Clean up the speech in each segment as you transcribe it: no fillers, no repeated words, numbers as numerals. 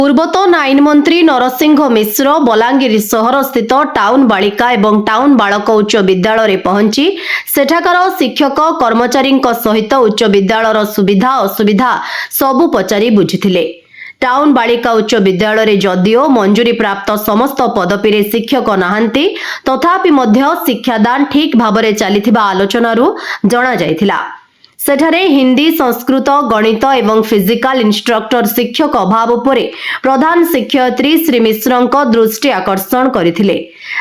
पूर्वतन आईन मंत्री नरसिंह मिश्र बलांगीर सहर स्थित टाउन बालिका एवं टाउन बालक उच्च विद्यालय पहुंची सेठाकार शिक्षक कर्मचारी सहित उच्च विद्यालयर सुविधा असुविधा सबु पचारि बुझिथिले। टाउन बालिका उच्च विद्यालय जदिओ मंजूरी प्राप्त समस्त पदपी रे शिक्षक नाहांती तथापि मध्य शिक्षादान ठीक भाबरे चलिथिबा आलोचनारू जणा जायथिला। सेठारे हिंदी संस्कृत गणित एवं फिजिकल इंस्ट्रक्टर शिक्षक अभाव उपरे प्रधान शिक्षयित्री श्री मिश्रଙ୍କ दृष्टि आकर्षण करथिले।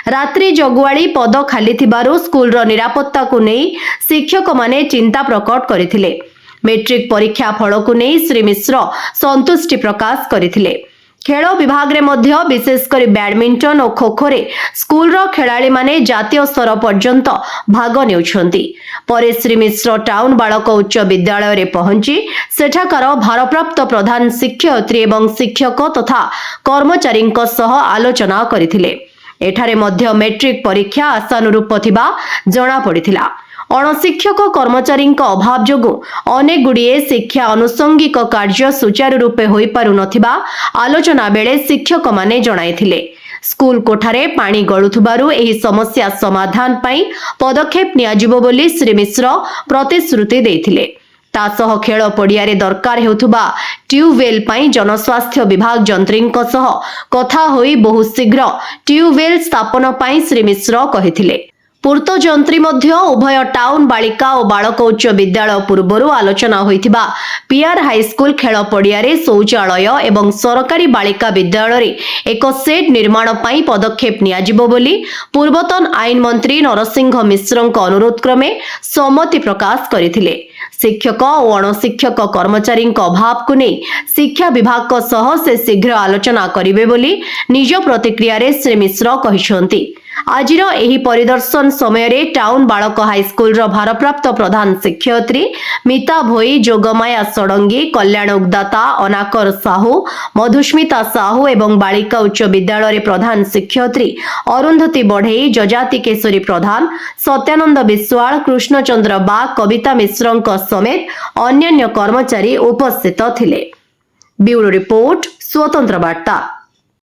रात्रि जगुआड़ी पद खाली थिबारु स्कूल रो निरापत्ता को नै शिक्षक माने चिंता प्रकट करथिले। मैट्रिक परीक्षा फल को नै श्री मिश्र संतुष्टि प्रकाश करथिले। खेल विभाग रे मध्य विशेषकर बैडमिंटन और खो खो रे स्कूल रो खेलाड़ी माने जातीय स्तर पर्यंत भाग नेउछंती। परे श्री मिश्र टाउन बालक उच्च विद्यालय रे पहुंची सेठाकार भारप्राप्त प्रधान शिक्षयित्री एवं शिक्षक तथा कर्मचारी सह आलोचना करथिले। एठारे मध्य मैट्रिक परीक्षा आशानुरूप थिबा जणा पड़िथिला। अणशिक्षक कर्मचारी अभाव जोगु अनेक गुड़िए शिक्षा आनुषंगिक कार्य सुचारू रूपे होई पारु नथिबा आलोचना बेले शिक्षक माने जणाइथिले। स्कूल कोठारे पानी गळुथबारु एही समस्या समाधान पई पदक्षेप नियाजिबो बोली श्री मिश्र प्रतिश्रुति देथिले। तासह खेल पड़ियारे दरकार हेउथबा ट्यूबवेल पई जनस्वास्थ्य विभाग जंत्रींक सह कथा होई बहुत शीघ्र ट्यूबवेल स्थापन पई श्री मिश्र कहिथिले। पूर्त जंत्री मध्य उभय टाउन बालिका और बालक उच्च विद्यालय पूर्वर आलोचना होइथिबा पीआर हाईस्कूल खेल पड़ियारे शौचालय एवं सरकारी बालिका विद्यालय एक सेट निर्माण पई पदक्षेप नियाजिबो बोली पूर्वतन आईन मंत्री नरसिंह मिश्रଙ୍କ अनुरोध क्रमे सम्मति प्रकाश करथिले। शिक्षक और अणशिक्षक कर्मचारी अभाव को नहीं शिक्षा विभाग सह से शीघ्र आलोचना करिवे बोली निज प्रतिक्रिया रे श्री मिश्र कहिसंती। आजिर एही परिदर्शन समय रे टाउन बालक हाईस्कूल रो भारप्राप्त प्रधान शिक्षयित्री मिता भोई, जोगमाया षडंगी, कल्याण उगदाता, अनाकर साहू, मधुस्मिता साहू एवं बालिका उच्च विद्यालय प्रधान शिक्षयित्री अरुंधती बढ़ई, जजाति केशरी प्रधान, सत्यानंद विश्वाल, कृष्णचंद्र बाग, कविता मिश्रଙ୍କ समेत अन्य कर्मचारी उपस्थित थिले। ब्यूरो रिपोर्ट स्वतंत्र वार्ता।